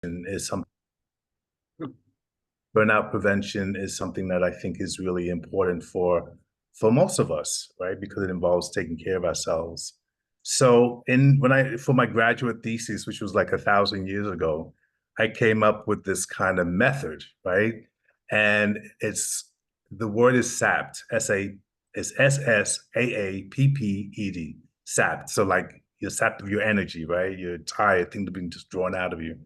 is something Burnout prevention is something that I think is really important for most of us, right? Because it involves taking care of ourselves. So for my graduate thesis, which was like 1,000 years ago, I came up with this kind of method, right? And the word is SAPPED, SSAAPPED, SAPPED. So like you're sapped of your energy, right? You're tired, things are being just drawn out of you.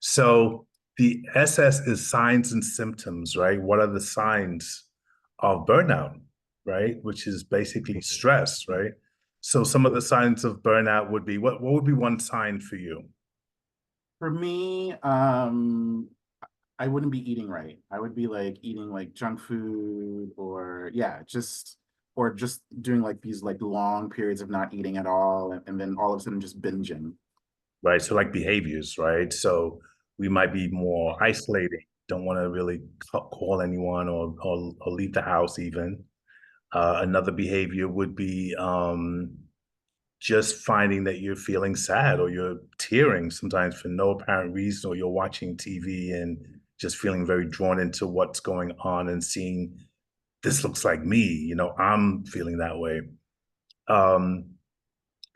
So the SS is signs and symptoms, right? What are the signs of burnout, right? Which is basically stress, right? So some of the signs of burnout would be what would be one sign for you? For me, I wouldn't be eating right. I would be like eating like junk food or yeah, just doing like these like long periods of not eating at all and then all of a sudden just binging. Right? So like behaviors, right? So we might be more isolating, don't want to really call anyone or leave the house even. Another behavior would be just finding that you're feeling sad or you're tearing sometimes for no apparent reason, or you're watching TV and just feeling very drawn into what's going on and seeing this looks like me, I'm feeling that way. Um,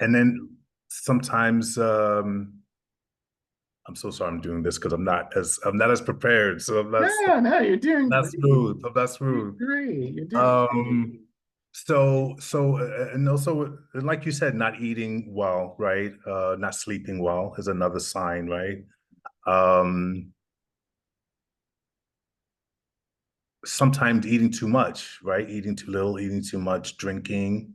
and then sometimes I'm so sorry I'm doing this because I'm not as prepared. So No, you're doing not great. smooth. I'm not You're smooth. great. You're doing great. Um, and also, like you said, not eating well, right? Not sleeping well is another sign, right? Um, Sometimes eating too much, right? Eating too little, eating too much, drinking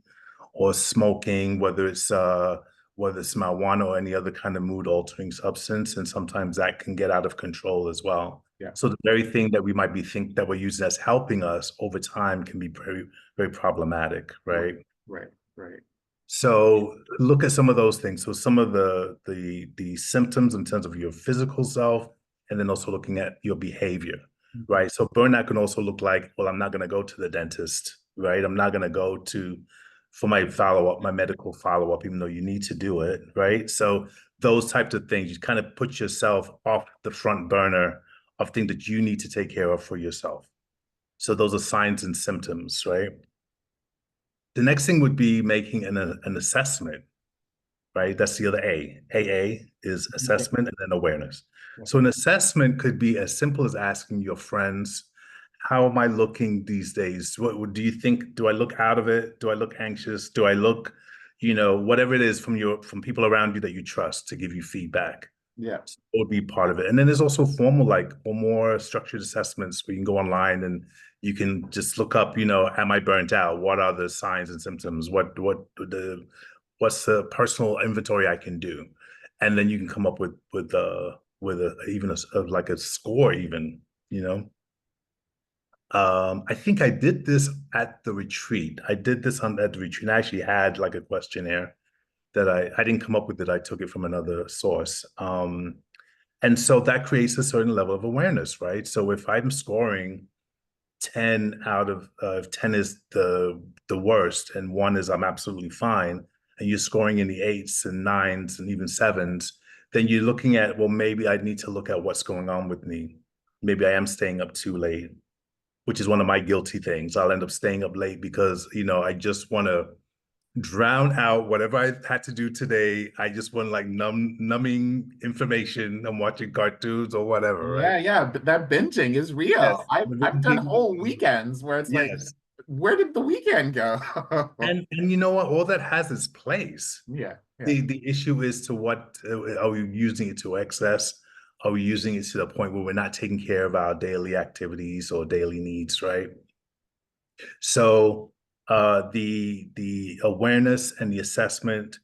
or smoking, whether it's marijuana or any other kind of mood altering substance, and sometimes that can get out of control as well. Yeah. So the very thing that we might be think that we're using as helping us over time can be very, very problematic, Right. right? Right. Right. So look at some of those things. So some of the symptoms in terms of your physical self, and then also looking at your behavior, Mhm. right? So burnout can also look like, well, I'm not going to go to the dentist, right? I'm not going to go to for my follow-up, my medical follow-up, even though you need to do it, right? So those types of things, you kind of put yourself off the front burner of things that you need to take care of for yourself. So those are signs and symptoms, right? The next thing would be making an assessment, right? That's the other A. AA is Yeah. assessment and then awareness. Yeah. So an assessment could be as simple as asking your friends, how am I looking these days? What do you think? Do I look out of it? Do I look anxious? Do I look, whatever it is from people around you that you trust to give you feedback? Yeah. So that would be part of it. And then there's also formal, like, or more structured assessments where you can go online and you can just look up, am I burnt out? What are the signs and symptoms? What's the personal inventory I can do? And then you can come up with even like a score even, you know. I think I did this at the retreat. I did this at the retreat. I actually had like a questionnaire that I didn't come up with it. I took it from another source. And so that creates a certain level of awareness, right? So if I'm scoring 10 out of if 10 is the worst and one is I'm absolutely fine, and you're scoring in the eights and nines and even sevens, then you're looking at, well, maybe I need to look at what's going on with me. Maybe I am staying up too late, which is one of my guilty things. I'll end up staying up late because, I just want to drown out whatever I had to do today. I just want like numbing information. I'm watching cartoons or whatever, right? Yeah, yeah, but that binging is Yes. real. I've done whole weekends where it's like, Yes. where did the weekend go? And you know what? All that has its place. Yeah, yeah. The issue is to what are we using it to excess? Are we using it to the point where we're not taking care of our daily activities or daily needs, right? So the awareness and the assessment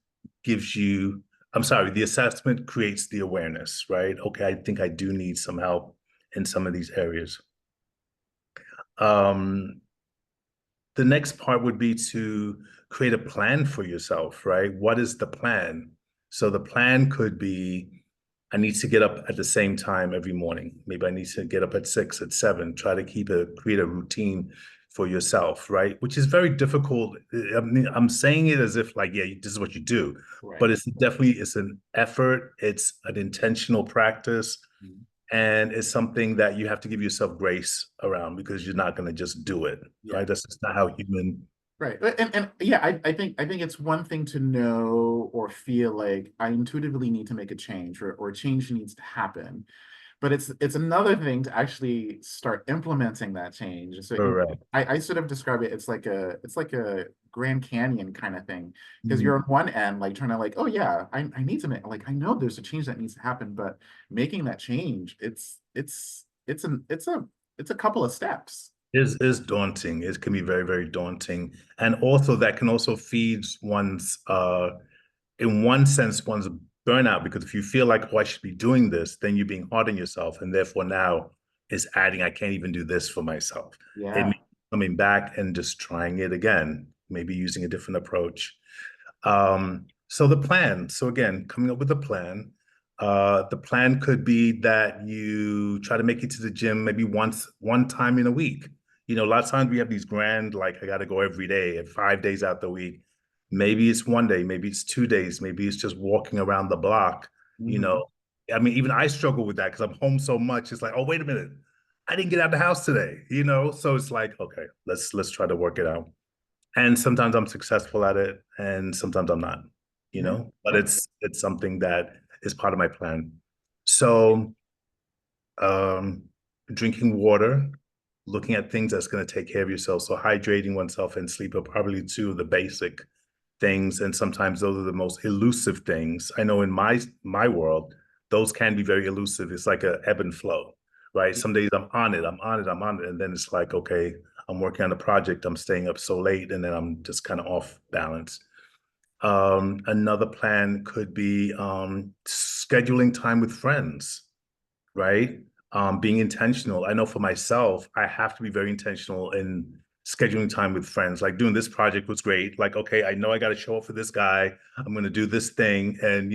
gives you, I'm sorry, the assessment creates the awareness, right? Okay, I think I do need some help in some of these areas. Um, the next part would be to create a plan for yourself, right? What is the plan? So the plan could be, I need to get up at the same time every morning. Maybe I need to get up at 6, at 7, try to create a routine for yourself, right? Which is very difficult. I mean, I'm saying it as if like, yeah, this is what you do, Right. but it's an effort. It's an intentional practice. Mhm. And it's something that you have to give yourself grace around because you're not going to just do it, Yeah. right? That's just not how human. Right. And yeah, I think it's one thing to know or feel like I intuitively need to make a change, or change needs to happen. But it's another thing to actually start implementing that change. So Correct. I sort of describe it, it's like a Grand Canyon kind of thing. Because Mhm. you're on one end, like trying to like, oh yeah, I need to make, like, I know there's a change that needs to happen, but making that change, it's a couple of steps. Is daunting. It can be very, very daunting. And also that can also feed one's in one sense one's burnout because if you feel like, oh, I should be doing this, then you're being hard on yourself. And therefore now is adding, I can't even do this for myself. It Yeah. means coming back and just trying it again, maybe using a different approach. So the plan. So again, coming up with a plan. The plan could be that you try to make it to the gym maybe one time in a week. You know, a lot of times we have these grand, like I got to go every day and 5 days out the week. Maybe it's one day, maybe it's 2 days, maybe it's just walking around the block. You Mhm. know, I mean, even I struggle with that because I'm home so much. It's like, oh, wait a minute, I didn't get out of the house today. You know, so it's like, okay, let's try to work it out. And sometimes I'm successful at it, and sometimes I'm not, you Yeah. know, but Yeah. it's something that is part of my plan. So um drinking water, looking at things that's going to take care of yourself. So hydrating oneself and sleep are probably two of the basic things. And sometimes those are the most elusive things. I know in my world, those can be very elusive. It's like a ebb and flow, right? Some days I'm on it, I'm on it, I'm on it. And then it's like, okay, I'm working on a project, I'm staying up so late, and then I'm just kind of off balance. Another plan could be scheduling time with friends, right? Being intentional. I know for myself, I have to be very intentional in scheduling time with friends. Like doing this project was great. Like, okay, I know I got to show up for this guy. I'm going to do this thing, and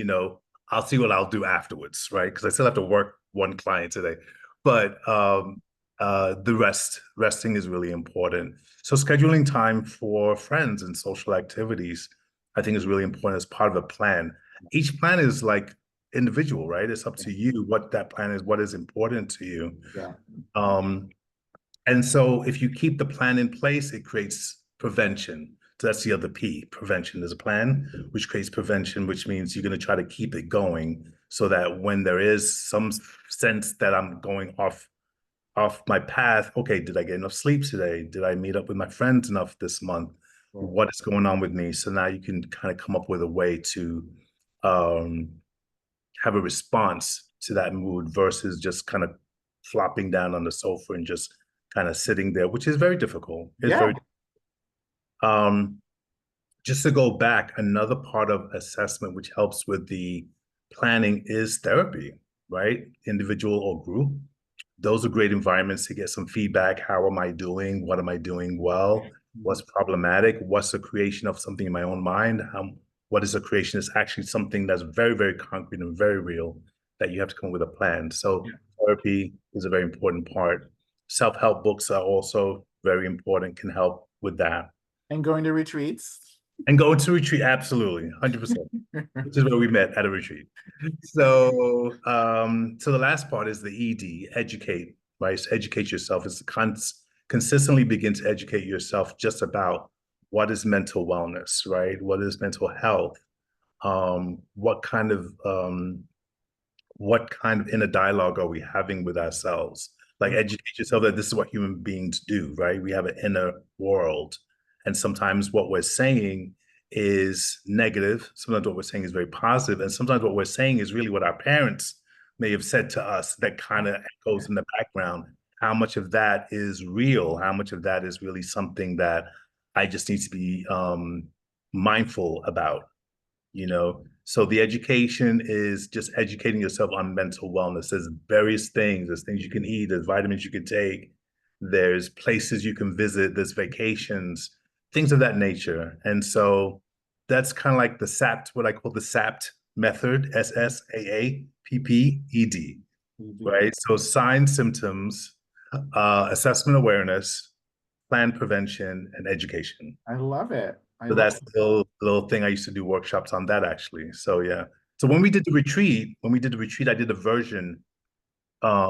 I'll see what I'll do afterwards, right? Because I still have to work one client today. But the resting is really important. So scheduling time for friends and social activities, I think, is really important as part of a plan. Each plan is like individual, right? It's up to you what that plan is, what is important to you. Yeah. Um, and so if you keep the plan in place, it creates prevention. So that's the other P, prevention. There's a plan which creates prevention, which means you're going to try to keep it going so that when there is some sense that I'm going off my path, okay, did I get enough sleep today? Did I meet up with my friends enough this month? Right. What is going on with me? So now you can kind of come up with a way to um, have a response to that mood versus just kind of flopping down on the sofa and just kind of sitting there, which is very difficult. It's Yeah. very um just to go back, another part of assessment which helps with the planning is therapy, right? Individual or group. Those are great environments to get some feedback. How am I doing? What am I doing well? Mhm. What's problematic? What's the creation of something in my own mind? What is a creation? It's actually something that's very, very concrete and very real that you have to come up with a plan. So Yeah. therapy is a very important part. Self-help books are also very important, can help with that. And going to retreats. And go to retreat, absolutely, 100%, which is where we met at a retreat. So the last part is the ED, educate, right? So educate yourself. It's consistently begin to educate yourself just about what is mental wellness, right? What is mental health? What kind of inner dialogue are we having with ourselves? Like Mhm. educate yourself that this is what human beings do, right? We have an inner world. And sometimes what we're saying is negative. Sometimes what we're saying is very positive. And sometimes what we're saying is really what our parents may have said to us that kind of echoes in the background. How much of that is real? How much of that is really something that I just need to be mindful about? So the education is just educating yourself on mental wellness. There's various things. There's things you can eat. There's vitamins you can take. There's places you can visit. There's vacations, things of that nature. And so that's kind of like the SAPPed, what I call the SAPPed method, SSAAPPED, Mhm. right? So signs, symptoms, assessment awareness, plan prevention, and education. I love it. I So love that's the little thing I used to do workshops on that actually. So yeah. So when we did the retreat, I did a version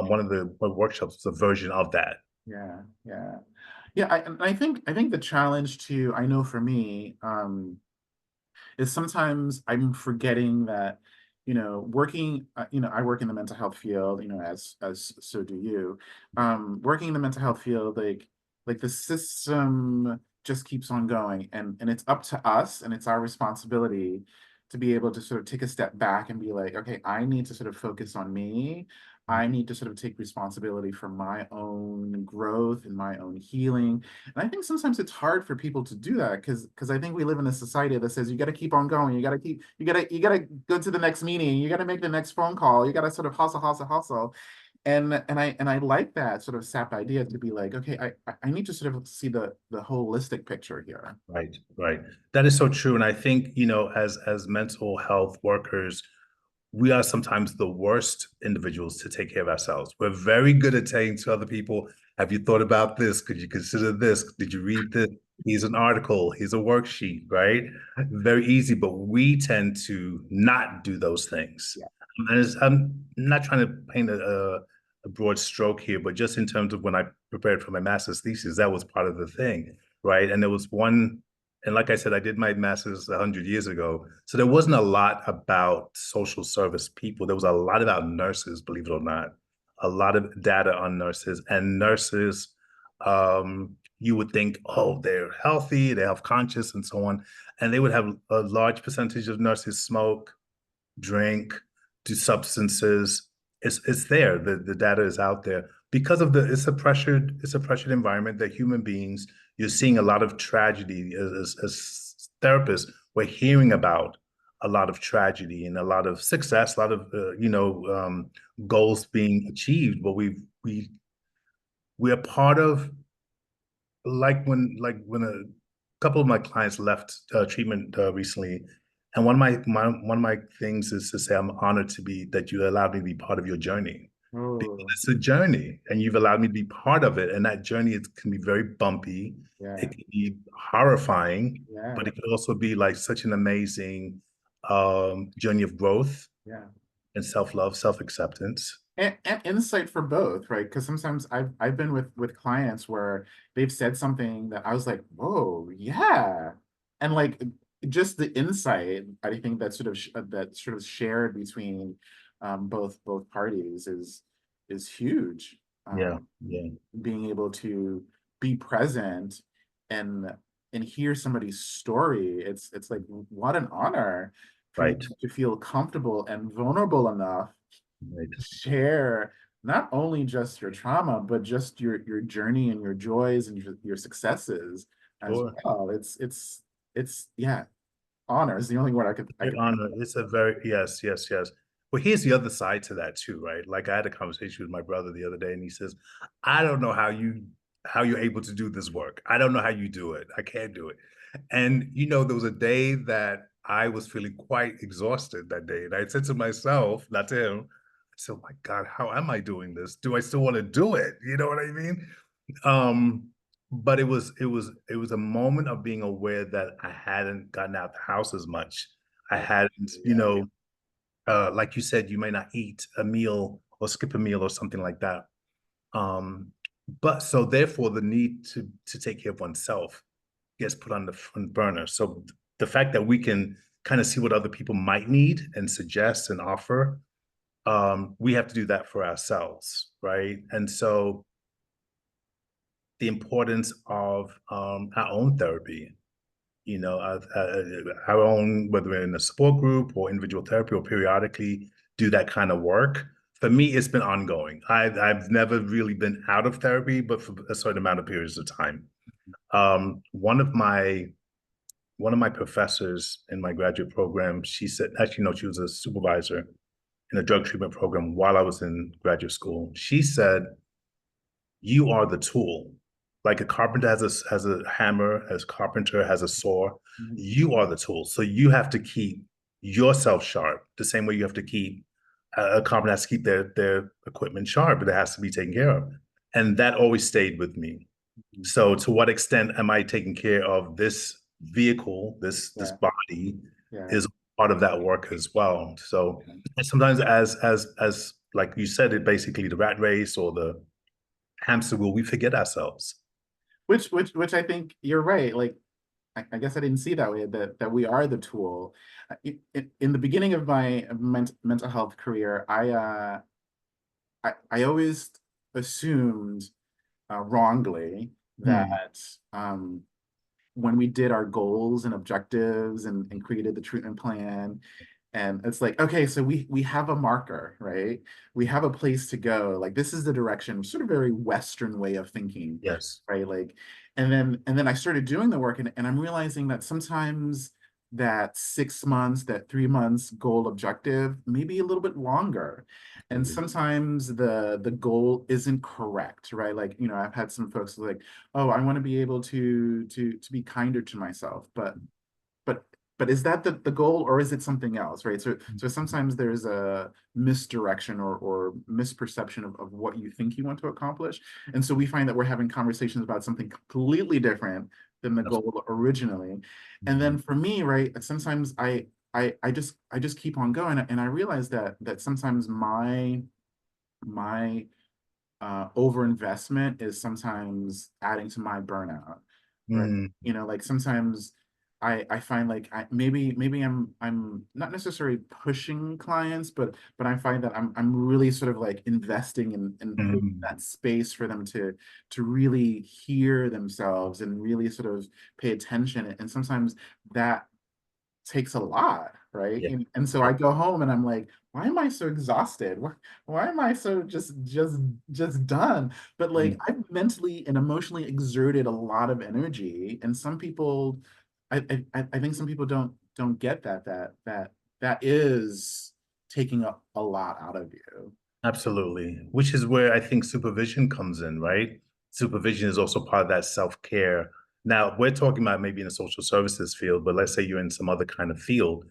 one of the workshops was a version of that. Yeah, yeah. Yeah, I think the challenge too, I know for me, is sometimes I'm forgetting that, working, I work in the mental health field, as so do you. Working in the mental health field, like the system just keeps on going, and it's up to us, and it's our responsibility to be able to sort of take a step back and be like, okay, I need to sort of focus on me. I need to sort of take responsibility for my own growth and my own healing. And I think sometimes it's hard for people to do that because I think we live in a society that says you got to keep on going, you got to go to the next meeting, you got to make the next phone call, you got to sort of hustle, hustle, hustle. And I like that sort of SAP idea to be like, okay, I need to sort of see the holistic picture here. Right, right. That is so true. And I think, as mental health workers, we are sometimes the worst individuals to take care of ourselves. We're very good at saying to other people, have you thought about this? Could you consider this? Did you read this? Here's an article, here's a worksheet, right? Very easy, but we tend to not do those things. Yeah. I'm not trying to paint a broad stroke here, but just in terms of when I prepared for my master's thesis, that was part of the thing, right? And there was one, and like I said, I did my master's 100 years ago. So there wasn't a lot about social service people. There was a lot about nurses, believe it or not, a lot of data on nurses. And nurses, you would think, oh, they're healthy, they're health conscious, and so on. And they would have a large percentage of nurses smoke, drink, do substances. It's there. The data is out there because of it's a pressured environment that human beings, you're seeing a lot of tragedy as therapists. We're hearing about a lot of tragedy and a lot of success, a lot of goals being achieved, but we're part of, like when a couple of my clients left treatment recently, and one of my things is to say I'm honored to be that you allowed me to be part of your journey. Because Oh, it's a journey, and you've allowed me to be part of it. And that journey can be very bumpy. yeah, It can be horrifying, yeah, but it could also be like such an amazing journey of growth yeah. and self-love, self-acceptance. And insight for both, right? Because sometimes I've been with clients where they've said something that I was like, whoa, yeah. And like just the insight, I think that sort of shared between both parties is huge. Yeah, Um, yeah, being able to be present and hear somebody's story, it's like what an honor for you right, to feel comfortable and vulnerable enough right. share not only just your trauma, but just your journey and your joys and your successes as Sure. well. It's yeah, honor is the only word I Great could think honor. It's a very, yes, yes, yes. But here's the other side to that too, right? Like I had a conversation with my brother the other day, and he says, "I don't know how you're able to do this work. I don't know how you do it. I can't do it." And there was a day that I was feeling quite exhausted that day, and I said to myself, not to him, I said, "Oh my God, how am I doing this? Do I still want to do it?" You know what I mean? Um, but it was a moment of being aware that I hadn't gotten out the house as much. I of. hadn't, Yeah, like you said, you may not eat a meal or skip a meal or something like that. But so therefore the need to take care of oneself gets put on the front burner. So the fact that we can kind of see what other people might need and suggest and offer, we have to do that for ourselves, right? And so the importance of our own therapy, our own, whether we're in a support group or individual therapy or periodically do that kind of work. For me, it's been ongoing. I've never really been out of therapy, but for a certain amount of periods of time. Um, one of my one of my professors in my graduate program, she said, actually, no, she was a supervisor in a drug treatment program while I was in graduate school. She said, you are the tool. Like a carpenter has a hammer, as carpenter has a saw. mhm, You are the tool. So you have to keep yourself sharp the same way you have to keep a carpenter has to keep their equipment sharp, but it has to be taken care of. And that always stayed with me. mhm. So to what extent am I taking care of this vehicle, this Yeah, body yeah, is part of that work as well. So yeah, and sometimes as like you said, it basically the rat race or the hamster wheel, we forget ourselves. Which I think you're right. Like, I guess I didn't see that way, that we are the tool. In the beginning of my mental health career, I always assumed wrongly Mm, that when we did our goals and objectives and created the treatment plan, and it's like, okay, so we have a marker, right? We have a place to go. Like, this is the direction, sort of very Western way of thinking, yes. right? Like, and then I started doing the work, and I'm realizing that sometimes that 6 months, that 3 months goal objective, maybe a little bit longer. And Mm, sometimes the goal isn't correct, right? Like, I've had some folks like, oh, I want to be able to be kinder to myself, but but is that the goal, or is it something else, right? So sometimes there's a misdirection or misperception of what you think you want to accomplish. And so we find that we're having conversations about something completely different than the absolutely. goal originally. And Mhm. then for me, right, sometimes I just keep on going, and I realize that sometimes my overinvestment is sometimes adding to my burnout, right? Mm, Like sometimes I find like maybe I'm not necessarily pushing clients, but I find that I'm really sort of like investing in creating mm, that space for them to really hear themselves and really sort of pay attention. And sometimes that takes a lot, right? yeah. And so I go home and I'm like, why am I so exhausted? Why am I so just done? But like, Mm, I've mentally and emotionally exerted a lot of energy, and some people, I think some people don't get that is taking a lot out of you. absolutely. Which is where I think supervision comes in, right? Supervision is also part of that self-care. Now, we're talking about maybe in the social services field, but let's say you're in some other kind of field.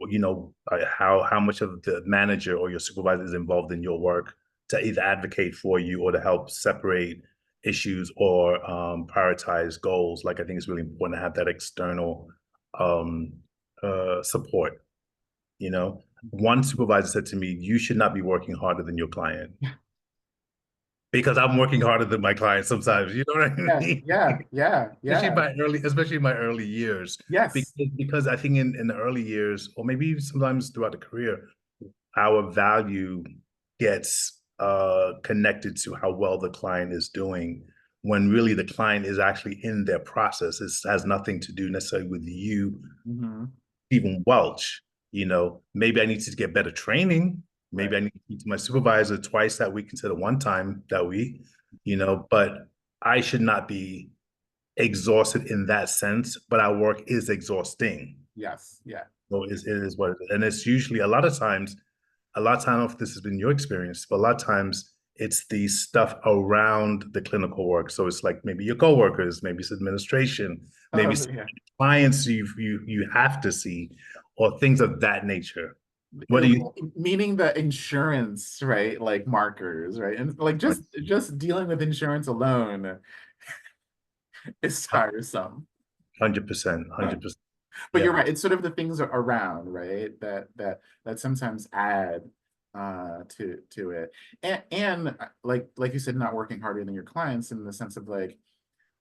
How much of the manager or your supervisor is involved in your work to either advocate for you or to help separate issues or prioritize goals. Like I think it's really important to have that external um, support. One supervisor said to me, "You should not be working harder than your client." Because I'm working harder than my client sometimes. You know what I Yeah, mean? yeah, yeah, yeah. Especially in my early years. Yes. Because I think in the early years, or maybe even sometimes throughout the career, our value gets connected to how well the client is doing when really the client is actually in their process. It has nothing to do necessarily with you, Hmm. even Welch. Maybe I need to get better training. Maybe I Right. need to speak to my supervisor twice that week instead of one time that week, but I should not be exhausted in that sense, but our work is exhausting. Yes. Yeah. So it is what it is. And it's usually a lot of time, I don't know if this has been your experience, but a lot of times it's the stuff around the clinical work. So it's like maybe your coworkers, maybe it's administration, maybe Oh, it's yeah. clients you have to see, or things of that nature. What do you Meaning the insurance, right? Like markers, right? And like just dealing with insurance alone is tiresome. 100%, 100%. But Yeah. you're right. It's sort of the things around, right? That sometimes add to it. And like you said, not working harder than your clients in the sense of like,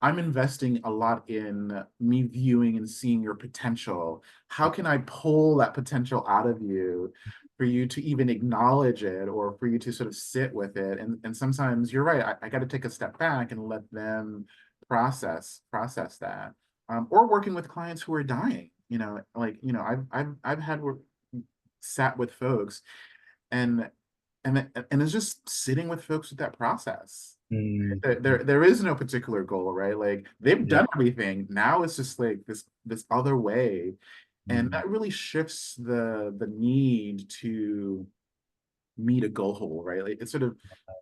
I'm investing a lot in me viewing and seeing your potential. How can I pull that potential out of you for you to even acknowledge it, or for you to sort of sit with it? And sometimes you're right. I got to take a step back and let them process that. Or working with clients who are dying. Like, I've had sat with folks, and and it's just sitting with folks with that process. Mm, There is no particular goal, right? Like, they've yeah. done everything. Now it's just like this other way. And Mm, that really shifts the need to meet a goal, right? Like, it sort of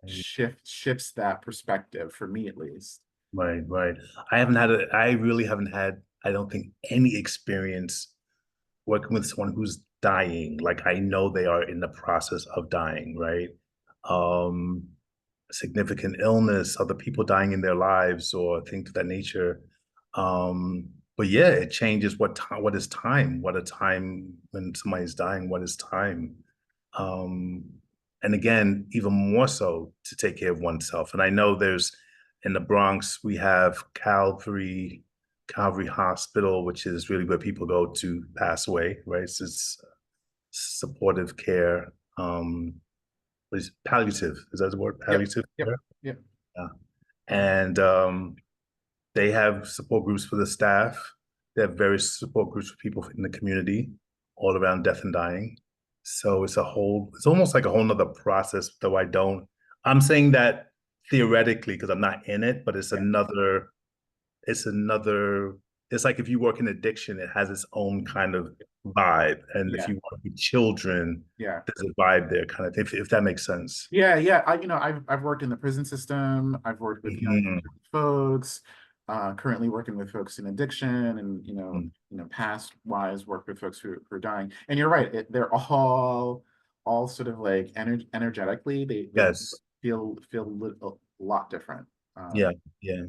shifts that perspective for me, at least. right, right. I really haven't had, I don't think, any experience working with someone who's dying. Like I know they are in the process of dying, right? Um, Significant illness, other people dying in their lives, or things of that nature. But yeah, it changes what is time, what a time when somebody's dying, what is time. Um, And again, even more so to take care of oneself. And I know there's in the Bronx, we have Calvary Hospital, which is really where people go to pass away, right? It's supportive care. Is palliative. Is that the word? Yep. Palliative Yep. care? Yep. Yeah. And they have support groups for the staff. They have various support groups for people in the community all around death and dying. So it's almost like a whole nother process, though I'm saying that theoretically because I'm not in it, but Yeah. it's another, it's like if you work in addiction, it has its own kind of vibe. And if Yeah. you work with children, Yeah. there's a vibe there, kind of, if that makes sense. Yeah, yeah. I've worked in the prison system. I've worked with Mhm. folks. Currently working with folks in addiction, and Mhm. past wise worked with folks who are dying. And you're right; they're all sort of like energetically, they Yes. feel a lot different. Yeah. Yeah.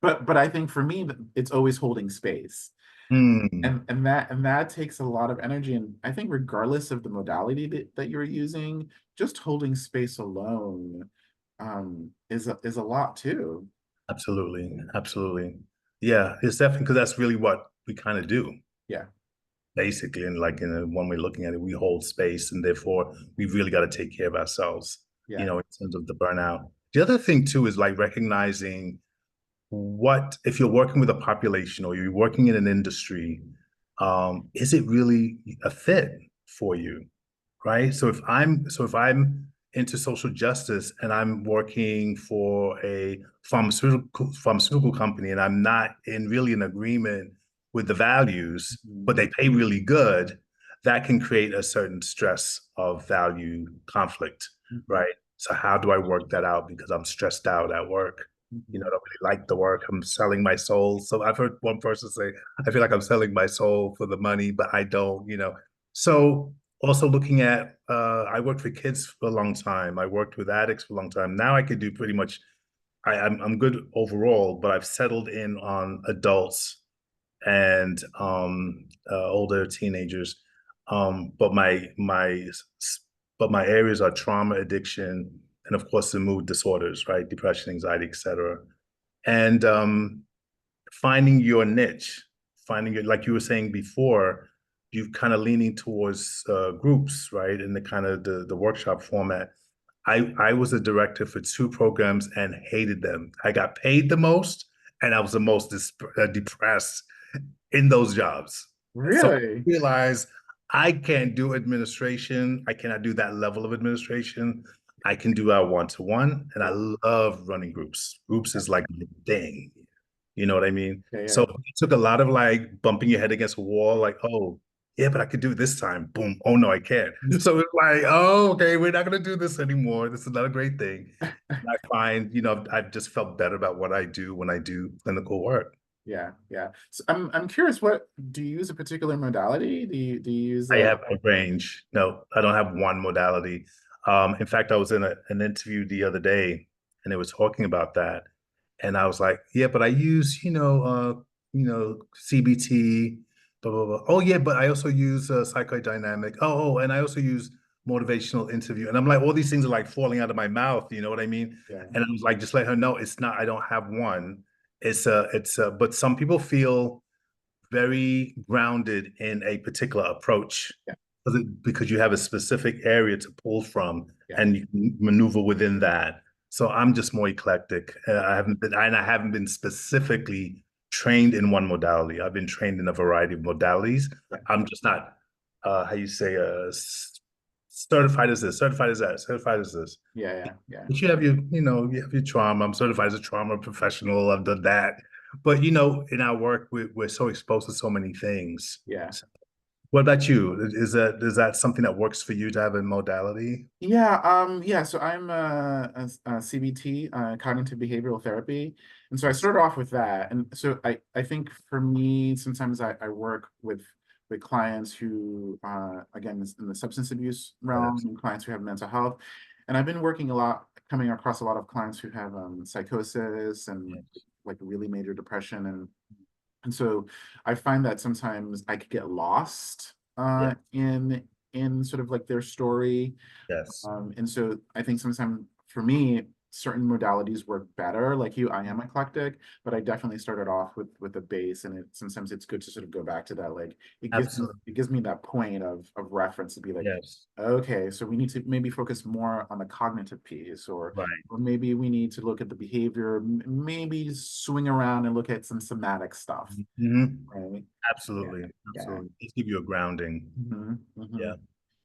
But I think for me, it's always holding space. Mm. And that takes a lot of energy, and I think regardless of the modality that you're using, just holding space alone is a lot too. Absolutely. Absolutely. Yeah. It's definitely because that's really what we kind of do, Yeah, basically. And like in one way looking at it, we hold space and therefore we really got to take care of ourselves, yeah. in terms of the burnout. The other thing too is like recognizing what if you're working with a population or you're working in an industry, is it really a fit for you, right? So if I'm into social justice and I'm working for a pharmaceutical company and I'm not in really in agreement with the values, Mhm. but they pay really good, that can create a certain stress of value conflict, Mhm. right? So how do I work that out because I'm stressed out at work? I Mhm. don't really like the work. I'm selling my soul. So I've heard one person say, I feel like I'm selling my soul for the money, but I don't. So also looking at, I worked with kids for a long time. I worked with addicts for a long time. Now I could do pretty much, I'm good overall, but I've settled in on adults and older teenagers. But my areas are trauma, addiction, and of course the mood disorders, right? Depression, anxiety, etc. And finding your niche, finding it, like you were saying before, you kind of leaning towards groups, right? In the kind of the workshop format. I was a director for two programs and hated them. I got paid the most, and I was the most depressed in those jobs. So I Really? realized I can't do administration. I cannot do that level of administration. I can do our one-to-one, and I Yeah, love running groups. Groups yeah, is like the thing. You know what I mean? yeah, So yeah. it took a lot of like bumping your head against a wall, like, oh, yeah, but I could do it this time. Boom. Oh no, I can't. So it's like, oh, okay, we're not gonna do this anymore. This is not a great thing. And I find, I've just felt better about what I do when I do clinical work. Yeah, yeah. So I'm curious, what do you use a particular modality? Do you use I like have a range. No, I don't have one modality. In fact, I was in an interview the other day and they were talking about that. And I was like, yeah, but I use, CBT, blah, blah, blah. Oh, yeah, but I also use psychodynamic. And I also use motivational interview. And I'm like, all these things are like falling out of my mouth. You know what I mean? yeah, And I was like, just let her know it's not, I don't have one. But some people feel very grounded in a particular approach yeah, because you have a specific area to pull from yeah, and you can maneuver within that. So I'm just more eclectic. I haven't been specifically trained in one modality. I've been trained in a variety of modalities. yeah, I'm just not, how you say, certified as this, certified as that, certified as this. yeah, yeah, yeah, But you have your trauma. I'm certified as a trauma professional. I've done that. But in our work, we're so exposed to so many things. yeah. So what about you? Is that something that works for you to have a modality? Yeah, so I'm a CBT, cognitive behavioral therapy. And so I Yes. started off with that. And so I think for me, sometimes I work with clients who again is in the substance abuse realm, Yes. and clients who have mental health. And I've been working a lot, coming across a lot of clients who have psychosis and Yes. like really major depression. And so I find that sometimes I could get lost Yeah. in in sort of like their story. Yes. And so I think sometimes for me, certain modalities work better. Like you, I am eclectic, but I definitely started off with a base, and sometimes it's good to sort of go back to that. Like Absolutely. it gives me that point of reference to be like, Yes. okay, so we need to maybe focus more on the cognitive piece, Right. or maybe we need to look at the behavior, maybe swing around and look at some somatic stuff, Hmm. right? Yeah, Absolutely. yeah. Absolutely. Just give you a grounding. Mm-hmm. Yeah.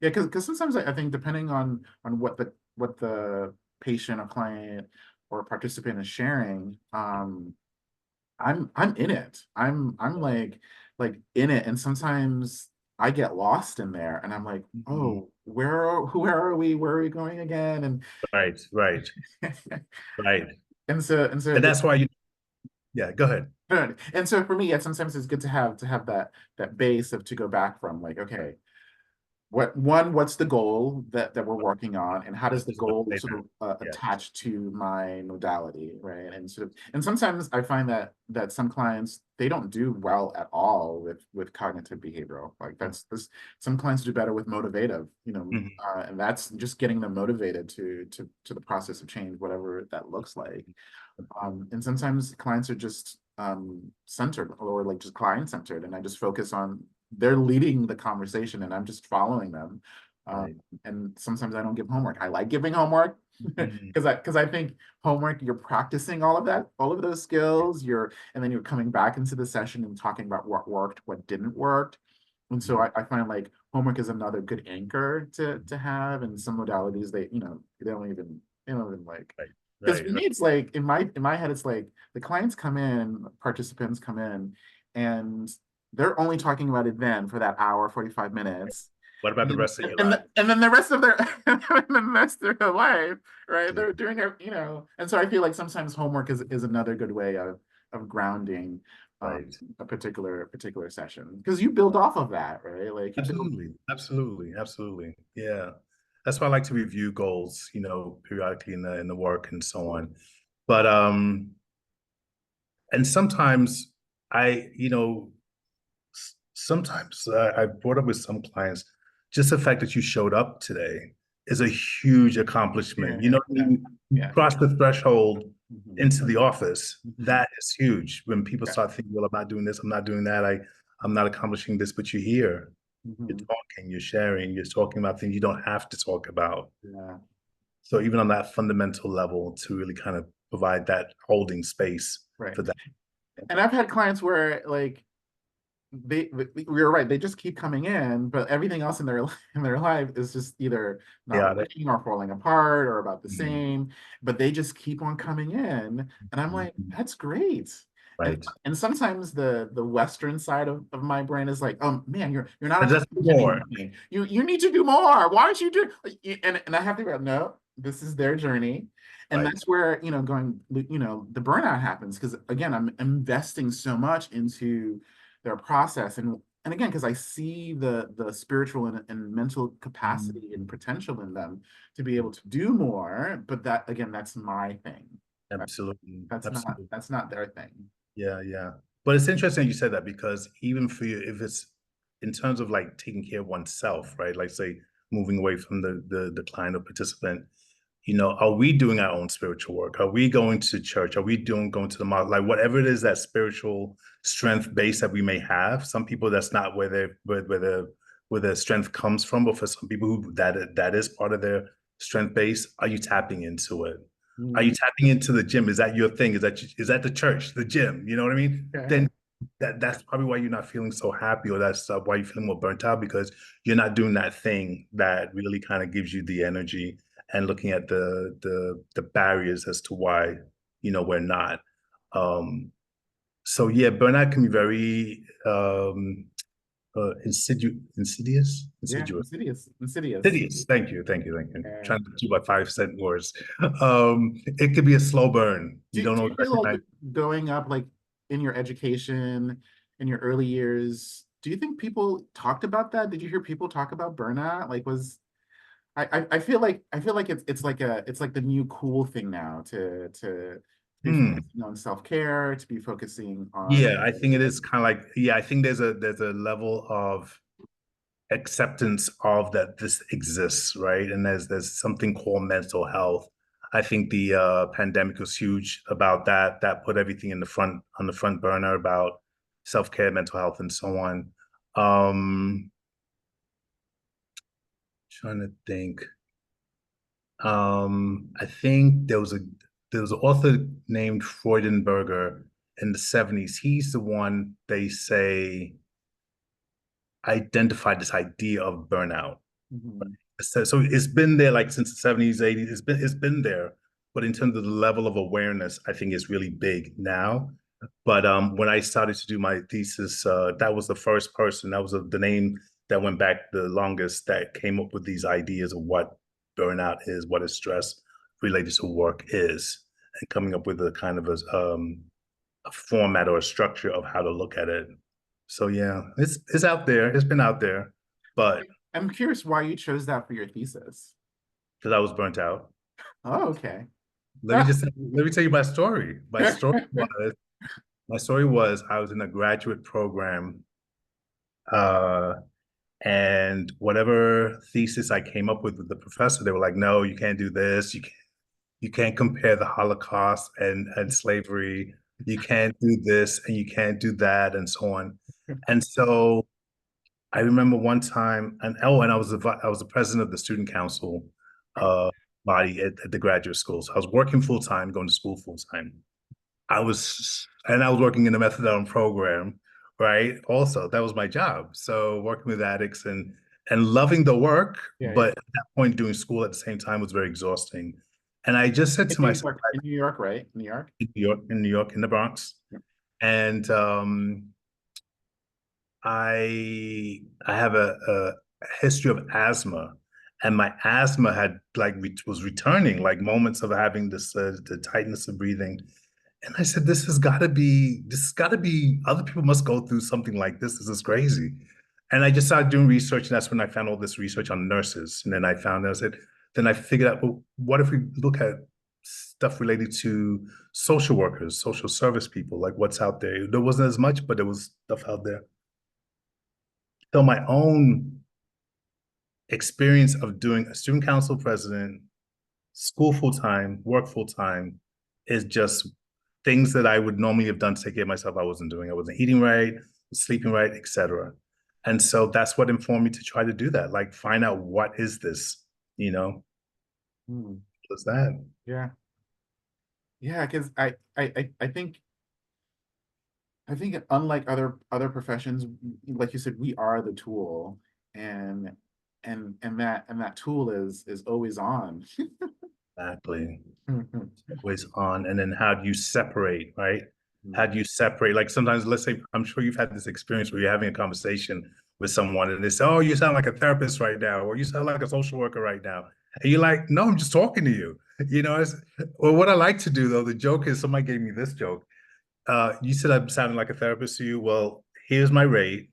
Yeah, because sometimes I think depending on what the patient or client or participant is sharing, I'm in it. I'm like in it, and sometimes I get lost in there, and I'm like, Mhm. oh, where are we? Where are we going again? Right. Right. Right. And so And that's why you, yeah, go ahead. and so for me, yeah, sometimes it's good to have that base of to go back from like, okay, what's the goal that we're working on, and how does This the is what goal they sort do. of Yes. attach to my modality, right? And sometimes I find that some clients, they don't do well at all with cognitive behavioral. Like that's this some clients do better with motivative, Mhm. and that's just getting them motivated to the process of change, whatever that looks like. And sometimes clients are just centered, or like just client centered, and I just focus on they're leading the conversation and I'm just following them. Um, Right. and sometimes I don't give homework. I like giving homework Mhm. because I think homework, you're practicing all of that, all of those skills, and then you're coming back into the session and talking about what worked, what didn't work. And so Mhm. I find like homework is another good anchor to have. And some modalities, they don't even like, Right. because for Right. me Right. it's like in my head it's like the clients come in, participants come in, and they're only talking about it then for that hour, 45 minutes. What about the And rest of your life? and then the rest of their and then the rest of their life, right? Yeah. They're doing it, and so I feel like sometimes homework is another good way of grounding Right. a particular session, because you build off of that, right? Like you build. Absolutely. Absolutely. Absolutely. Yeah. That's why I like to review goals, periodically in the work and so on. But and sometimes sometimes I brought up with some clients, just the fact that you showed up today is a huge accomplishment. Yeah, You yeah. crossed the threshold Mhm. into the office. Mhm. That is huge. When people Yeah. start thinking, well, I'm not doing this, I'm not doing that, I'm not accomplishing this, but you're here, you're Mhm. talking, you're sharing, you're talking about things you don't have to talk about. Yeah. So even on that fundamental level, to really kind of provide that holding space Right. for that. And I've had clients where like we were right, they just keep coming in, but everything else in their in their life is just either not Yeah. working or falling apart or about the Mhm. same, but they just keep on coming in, and I'm like, Mhm. that's great. and Right. and sometimes the western side of my brain is like, oh man, you're not And that's accomplishing more. anything, you need to do more, why don't you do. And I have to go, no, this is their journey. And Right. that's where, going, the burnout happens, because again, I'm investing so much into their process. And again, because I see the spiritual and mental Mhm. capacity and potential in them to be able to do more. But that, again, that's my thing. That- Absolutely. That's Absolutely. not their thing. Yeah, yeah. But it's interesting you said that, because even for you, if it's in terms of like taking care of oneself, right? Like say moving away from the client or participant, are we doing our own spiritual work? Are we going to church? Are we going to the mosque? Like whatever it is, that spiritual strength base that we may have. Some people that's not where their strength comes from, but for some people who that is part of their strength base, are you tapping into it? Are you Mm, tapping into the gym? Is that your thing? Is that the church, the gym? You know what I mean? okay. Then that's probably why you're not feeling so happy, or that's why you're feeling more burnt out, because you're not doing that thing that really kind of gives you the energy, and looking at the barriers as to why we're not. Um, so yeah, burnout can be very Yeah, insidious. insidious. Insidious. Thank you, thank you, thank you. Yeah. Trying to do about 5 cent words. It could be a slow burn. You don't Do know you feel like recognize. growing up, like in your education, in your early years, do you think people talked about that? Did you hear people talk about burnout? Like, was I feel like it's like the new cool thing now to be Hmm. focusing on self-care, to be focusing on. Yeah, I think it is kind of like, yeah, I think there's a level of acceptance of that this exists, right? And there's something called mental health. I think the pandemic was huge about that. That put everything in the front on the front burner about self-care, mental health, and so on. Um, Trying to think. I think there was an author named Freudenberger in the 70s. He's the one they say identified this idea of burnout. Mhm. So it's been there like since the 70s, 80s. It's been there. But in terms of the level of awareness, I think it's really big now. But when I started to do my thesis, that was the first person, that was the name that went back the longest that came up with these ideas of what burnout is, what is stress related to work is, and coming up with a kind of a format or a structure of how to look at it. So yeah, it's out there. It's been out there, but I'm curious why you chose that for your thesis. because I was burnt out. Oh, okay. Let me tell you my story. My story was I was in a graduate program, uh, and whatever thesis I came up with the professor, they were like, "No, you can't do this. You can't compare the Holocaust and slavery. You can't do this and you can't do that, and so on." And so I remember one time, and I was the president of the student council uh, body at the graduate school. So I was working full time, going to school full time. I was working in the methadone program, right? Also, that was my job. So working with addicts and loving the work, Yeah, but yeah. at that point doing school at the same time was very exhausting. And I just said In to New myself, York, in New York, right? New York. in New York, in the Bronx, Yeah. and I have a history of asthma, and my asthma had like was returning, like moments of having this the tightness of breathing. And I said, this has got to be, other people must go through something like this. This is crazy. And I just started doing research, and that's when I found all this research on nurses. And then then I figured out, well, what if we look at stuff related to social workers, social service people, like what's out there? There wasn't as much, but there was stuff out there. So my own experience of doing a student council president, school full time, work full time, is just things that I would normally have done to take care of myself. I wasn't doing. I wasn't eating right, sleeping right, etc. And so that's what informed me to try to do that. Like find out what is this, you know, Hmm. what's that? Yeah. Yeah, because I think unlike other professions, like you said, we are the tool, and and that tool is always on. Exactly. Always on. And then how do you separate, right? How do you separate? Like sometimes, let's say, I'm sure you've had this experience where you're having a conversation with someone and they say, "Oh, you sound like a therapist right now," or "You sound like a social worker right now." And you're like, "No, I'm just talking to you." Well, what I like to do though, the joke is somebody gave me this joke. You said I'm sounding like a therapist to you. Well, here's my rate.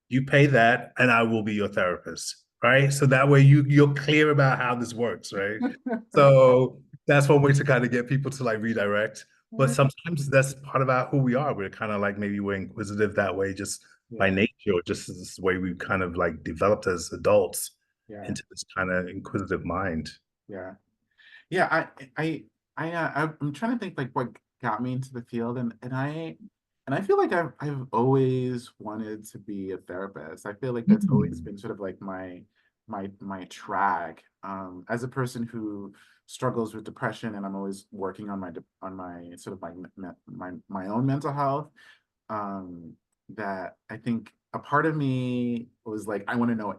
You pay that, and I will be your therapist, right? So that way you're clear about how this works, right? So that's one way to kind of get people to like redirect. But sometimes that's part about who we are. We're kind of like maybe we're inquisitive that way, just by Yeah, nature, or just this way we've kind of like developed as adults yeah, into this kind of inquisitive mind. yeah. Yeah, I'm trying to think like what got me into the field, and I feel like I've always wanted to be a therapist. I feel like that's always Hmm. been sort of like my track. As a person who struggles with depression, and I'm always working on my sort of my own mental health. Um, that I think a part of me was like, I want to know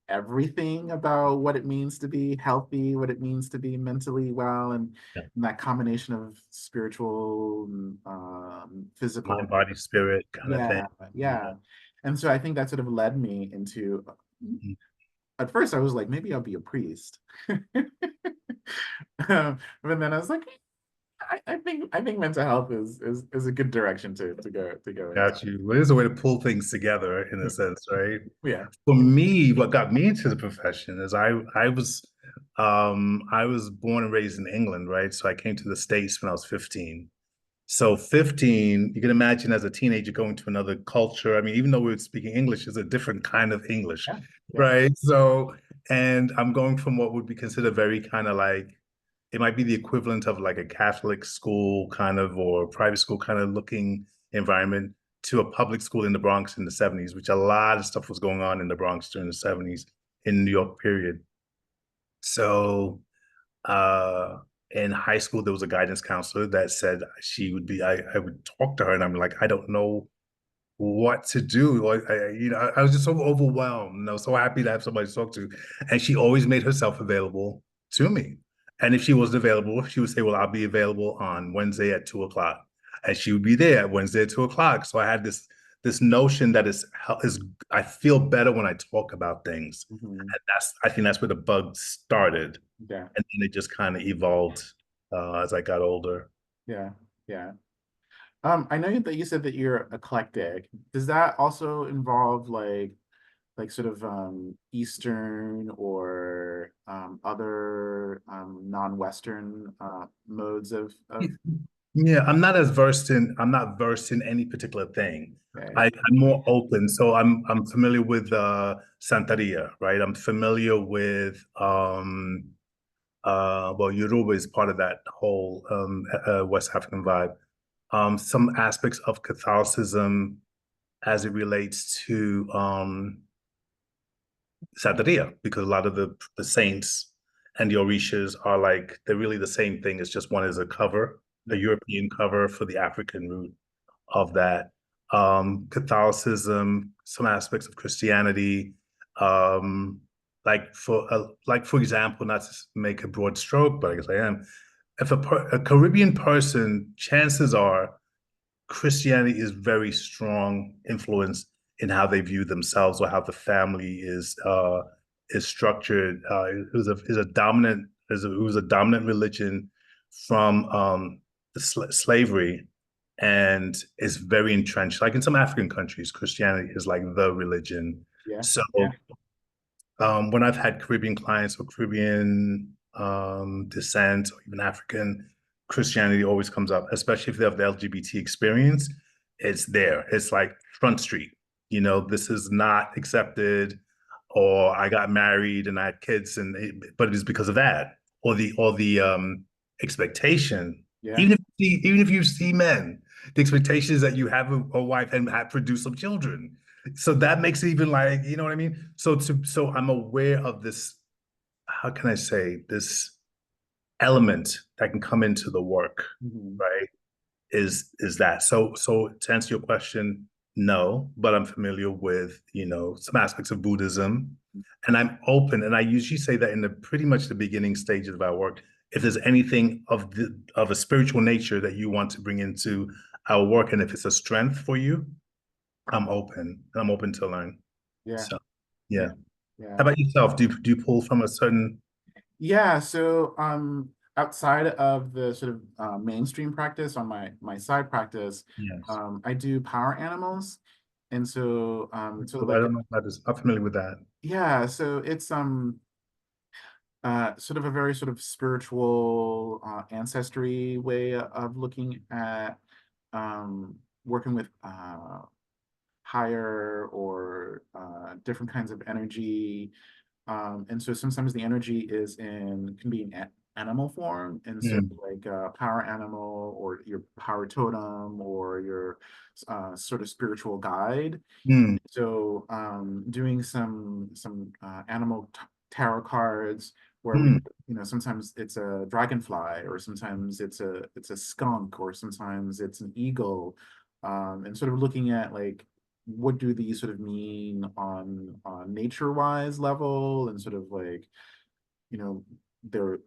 everything about what it means to be healthy, what it means to be mentally well, Yeah. and that combination of spiritual, physical. Mind, body, spirit kind of thing. Yeah, Yeah. yeah. And so I think that sort of led me into, at first I was like, maybe I'll be a priest. But then I was like, I think mental health is a good direction to go into. Got you. Well, there's a way to pull things together in a sense, right? Yeah. For me, what got me into the profession is I was born and raised in England, right? So I came to the States when I was 15. So 15, you can imagine as a teenager going to another culture. I mean, even though we were speaking English, it's a different kind of English, Yeah. Yeah. right? So, and I'm going from what would be considered very kind of like, it might be the equivalent of like a Catholic school kind of or private school kind of looking environment to a public school in the Bronx in the 70s, which a lot of stuff was going on in the Bronx during the 70s in New York period. So uh in high school there was a guidance counselor that said she would be I would talk to her and I'm like, I don't know what to do. Like I was just so overwhelmed. And I was so happy to have somebody to talk to. And she always made herself available to me. And if she wasn't available, she would say, well, I'll be available on Wednesday at 2 o'clock. And she would be there at Wednesday at 2 o'clock. So I had this notion that is I feel better when I talk about things. Hmm. And I think that's where the bug started. Yeah. And then it just kind of evolved as I got older. Yeah. Yeah. I know that you said that you're eclectic. Does that also involve like sort of Eastern or other non-Western modes of Yeah, I'm not versed in any particular thing. okay. I'm more open. So I'm familiar with Santeria, right? I'm familiar with well, Yoruba is part of that whole West African vibe. Some aspects of Catholicism as it relates to Santeria, because a lot of the saints and the Orishas are like they're really the same thing. It's just one is a cover, a Yeah. European cover for the African root of that. Catholicism, some aspects of Christianity, like for example, not to make a broad stroke, but I guess I am. If a Caribbean person, chances are Christianity is very strong influence in how they view themselves or how the family is structured. It was a dominant religion from slavery and is very entrenched. Like in some African countries, Christianity is like the religion. Yeah. So Yeah. when I've had Caribbean clients or Caribbean descent or even African, Christianity always comes up, especially if they have the LGBT experience. It's there. It's like Front Street. You know, this is not accepted, or I got married and I had kids, but it is because of that, or the expectation. Yeah. Even if you see men, the expectation is that you have a wife and have produce some children, so that makes it even like, you know what I mean? So I'm aware of this, how can I say, this element that can come into the work, Hmm. right? Is that so to answer your question, no, but I'm familiar with, some aspects of Buddhism and I'm open. And I usually say that in the pretty much the beginning stages of our work, if there's anything of a spiritual nature that you want to bring into our work, and if it's a strength for you, I'm open. I'm open to learn. Yeah. So, Yeah. yeah. Yeah. How about yourself? Do you pull from a certain? Yeah, so outside of the sort of mainstream practice on my side practice, Yes. I do power animals. And so I like don't know how this. I'm familiar with that. yeah, so it's sort of a very sort of spiritual ancestry way of looking at working with higher or different kinds of energy. And so sometimes the energy can be in animal form. And so Mm, like a power animal or your power totem or your sort of spiritual guide. mm, So doing some animal tarot cards where we, mm, sometimes it's a dragonfly or sometimes it's a skunk or sometimes it's an eagle, and sort of looking at like what do these sort of mean on nature-wise level and sort of like their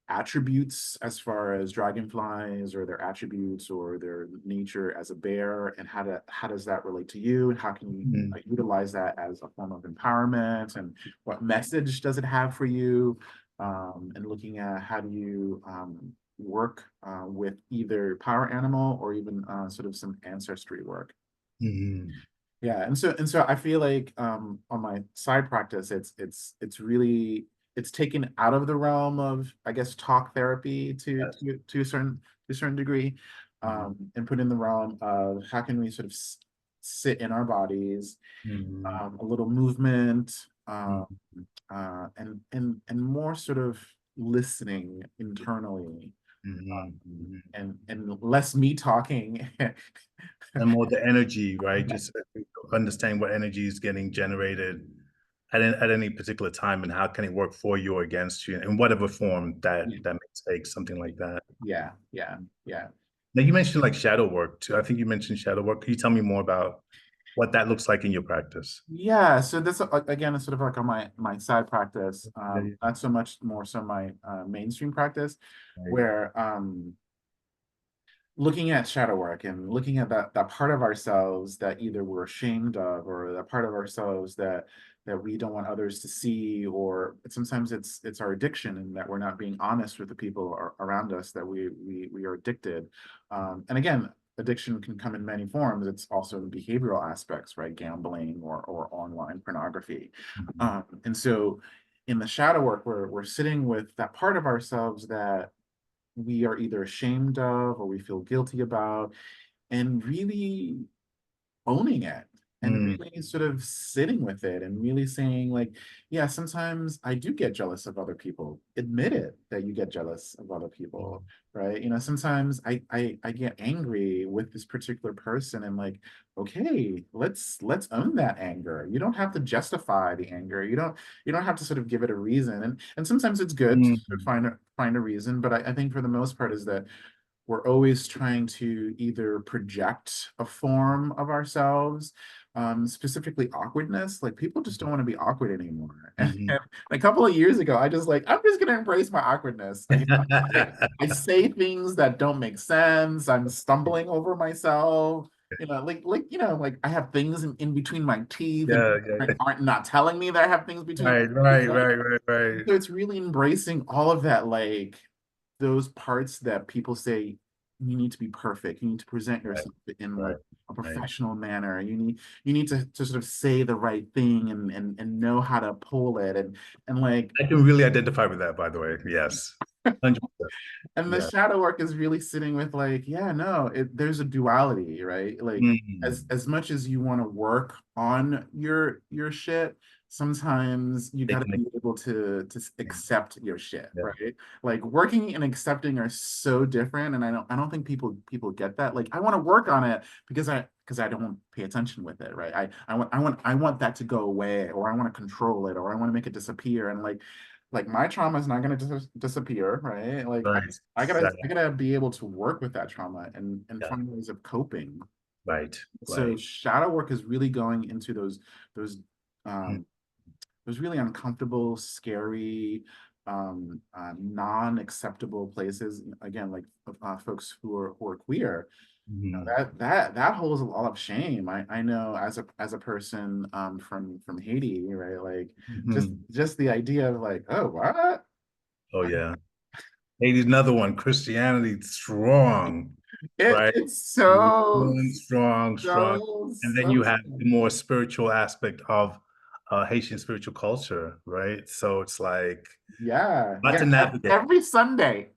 attributes as far as dragonflies or their attributes or their nature as a bear, and how does that relate to you and how can you mm, utilize that as a form of empowerment, and what message does it have for you, and looking at how do you work with either power animal or even sort of some ancestry work. mm, Yeah, and so I feel like on my side practice, it's really it's taken out of the realm of, I guess, talk therapy Yes. to a certain degree, Mhm. and put in the realm of how can we sort of sit in our bodies, Mhm. a little movement, Mhm. and more sort of listening internally, Mhm. Mhm. and less me talking. And more the energy, right? Just understand what energy is getting generated at any particular time, and how can it work for you or against you in whatever form Yeah, that may take, something like that. yeah, yeah, yeah. Now you mentioned like shadow work too. I think you mentioned shadow work. Can you tell me more about what that looks like in your practice? Yeah, so this again is sort of like on my side practice, Yeah, yeah. not so much more so my mainstream practice, Right. where looking at shadow work and looking at that part of ourselves that either we're ashamed of, or that part of ourselves that we don't want others to see, or sometimes it's our addiction, and that we're not being honest with the people around us, that we are addicted. And again, addiction can come in many forms. It's also in behavioral aspects, right? Gambling or online pornography. Mhm. And so in the shadow work, we're sitting with that part of ourselves that we are either ashamed of or we feel guilty about, and really owning it, and Mm. really sort of sitting with it, and really saying like, yeah, sometimes I do get jealous of other people. Admit it that you get jealous of other people, right? Sometimes I get angry with this particular person, and like, okay, let's own that anger. You don't have to justify the anger. You don't have to sort of give it a reason. And sometimes it's good to sort of Mm. find a reason, but I think for the most part is that we're always trying to either project a form of ourselves, specifically awkwardness. Like, people just don't want to be awkward anymore. Mhm. And a couple of years ago, I just like, I'm just gonna embrace my awkwardness. I say things that don't make sense. I'm stumbling over myself. Like I have things in between my teeth, and Yeah, people yeah. aren't not telling me that I have things between my Right, teeth. right, right, right, right. So it's really embracing all of that, like those parts that people say you need to be perfect. You need to present Right, yourself in like right, a right. professional manner. You need to sort of say the right thing, and know how to pull it, and like, I can really identify with that, by the way. Yes. 100%. and the Yeah. shadow work is really sitting with like, yeah, no, there's a duality, right? Like, Mm. as much as you want to work on your shit, sometimes you got to Taking it. be able to accept your shit, Yeah. right? Like, working and accepting are so different, and I don't think people get that. Like, I want to work on it because I don't pay attention with it, right? I want that to go away, or I want to control it, or I want to make it disappear, and like my trauma is not going to disappear, right? Like, Right. I gotta be able to work with that trauma, and Yeah. find ways of coping. Right. So Right. shadow work is really going into those Mm. um those really uncomfortable, scary, non-acceptable places. Again, like, folks who are queer, Mhm. that holds a lot of shame. I know, as a person, from Haiti, right? Like, just Mhm. just the idea of like, oh, what? Oh yeah. Hey, another one. Christianity strong, right? It's so Strong, strong, strong. so And then so you have the more spiritual aspect of Haitian spiritual culture, right? So it's like yeah, a lot yeah. to navigate. Every Sunday,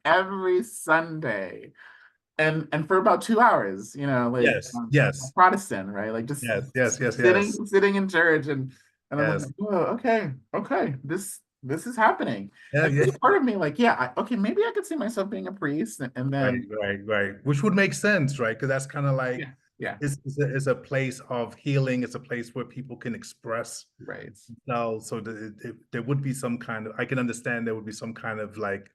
and for about 2 hours, like, Yes, yes, Protestant, right? Like, just yes, yes, yes, yes, sitting in church, and I'm yes. like, oh, okay, okay, this is happening. Yeah, And yeah. there's a part of me like, yeah, okay, maybe I could see myself being a priest, and Right, then, right, right. Which would make sense, right? Because that's kind of like yeah, yeah, it's a place of healing. It's a place where people can express right, themselves. So there would be some kind of, I can understand there would be some kind of like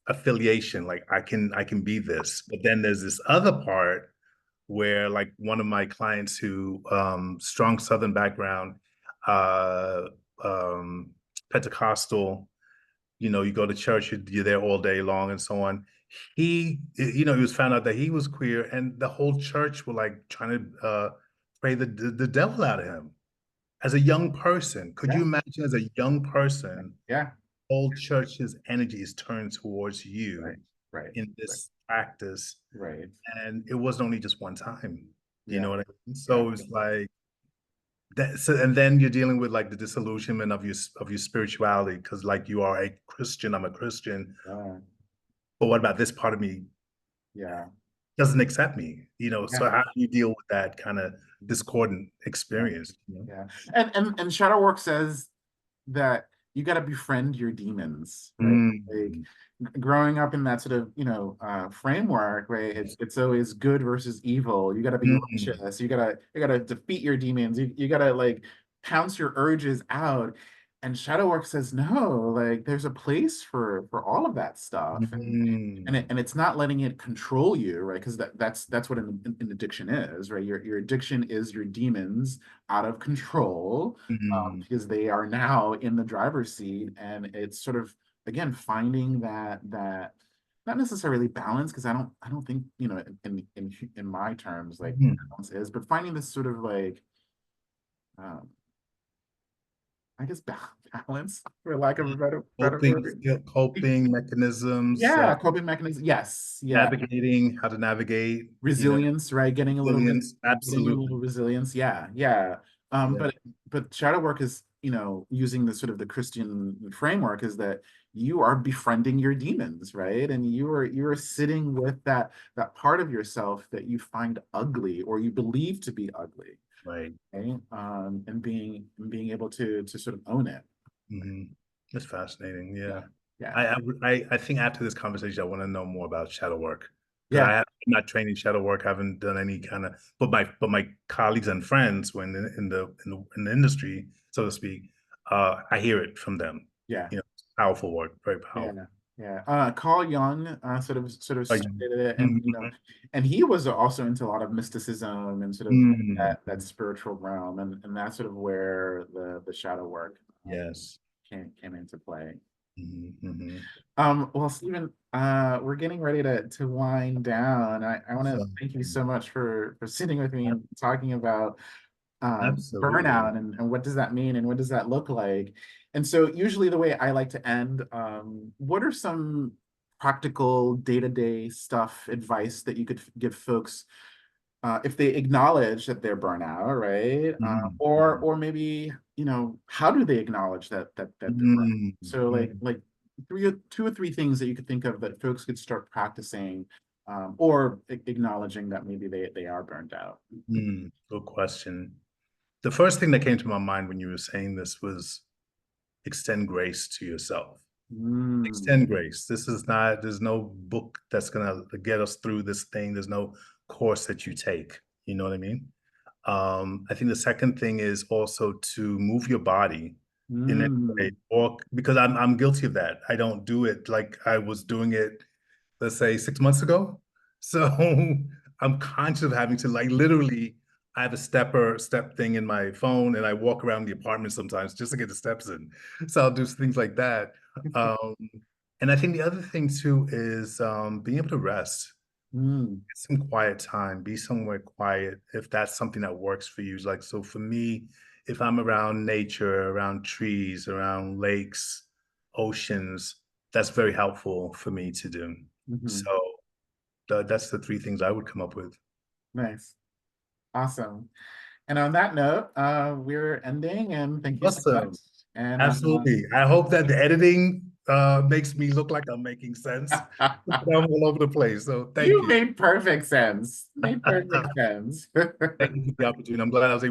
affiliation. Like I can be this. But then there's this other part where like one of my clients who strong Southern background, uh Pentecostal, you go to church, you're there all day long and so on. He was found out that he was queer, and the whole church were like trying to pray the devil out of him as a young person. Could you yeah, imagine, as a young person, yeah, whole church's energy is turned towards right, you right, in right, this practice, right, and it wasn't only just one time. You yeah, know what I mean? yeah. So it's like and then you're dealing with like the disillusionment of your spirituality, because like you are a Christian, I'm a Christian, Yeah, but what about this part of me yeah, doesn't accept me? So yeah, how do you deal with that kind of discordant yeah, experience? yeah. And shadow work says that you got to befriend your demons, right? Like Mm, growing up in that sort of framework, right? It's always good versus evil. You got to be mm, righteous. You gotta defeat your demons. You gotta like pounce your urges out. And shadow work says no, like there's a place for all of that stuff, and mm, it's not letting it control you, right? Because that's what an addiction is, right? Your addiction is your demons out of control, mm, because they are now in the driver's seat, and it's sort of again finding that not necessarily balance, because I don't think in my terms like mm. balance is, but finding this sort of like um, I guess balance, for lack of a better word. Coping mechanisms, Yeah, coping mechanism. Yes, yeah, navigating, how to navigate, resilience, right? resilience, Getting a little absolutely. resilience. Yeah, yeah. Yeah. But shadow work is, using the sort of the Christian framework, is that you are befriending your demons, right? And you are sitting with that part of yourself that you find ugly or you believe to be ugly, Right. right? And being able to sort of own it. Hmm. That's fascinating. Yeah. Yeah, yeah, I think after this conversation, I want to know more about shadow work, because yeah, I'm not trained in shadow work. I haven't done any kind of, but my colleagues and friends, when in the industry, so to speak, I hear it from them. yeah. Powerful work, very Yeah, powerful. yeah. Carl Jung sort of Like, started it, and mhm, and he was also into a lot of mysticism and sort of mhm. that spiritual realm, and that's sort of where the shadow work Yes. came into play. Mhm, mhm. Well, Stephen, we're getting ready to wind down. I want to So, thank you so much for sitting with me and talking about absolutely. burnout, and what does that mean and what does that look like. And so usually the way I like to end, what are some practical day-to-day stuff, advice that you could give folks if they acknowledge that they're burnout, right? Mhm, mhm, Or maybe, how do they acknowledge that they're burnout? mhm, So mhm. like two or three things that you could think of that folks could start practicing, or acknowledging that maybe they are burned out. Good question. The first thing that came to my mind when you were saying this was extend grace to yourself. Mm, Extend grace. There's no book that's gonna get us through this thing. There's no course that you take. You know what I mean? I think the second thing is also to move your body in any way, mm. or because I'm guilty of that. I don't do it like I was doing it, let's say 6 months ago. So I'm conscious of having to like literally, I have a step thing in my phone and I walk around the apartment sometimes just to get the steps in. So I'll do things like that. Um, and I think the other thing too is being able to rest, Mm, get some quiet time, be somewhere quiet if that's something that works for you. Like, so for me, if I'm around nature, around trees, around lakes, oceans, that's very helpful for me to do. mhm. So that's the three things I would come up with. Nice. Awesome. And on that note, we're ending, and thank you so much. Awesome. And Absolutely. I hope that the editing makes me look like I'm making sense. I'm all over the place. So thank you you. made perfect sense. Made perfect sense. Thank you for the opportunity. I'm glad I was able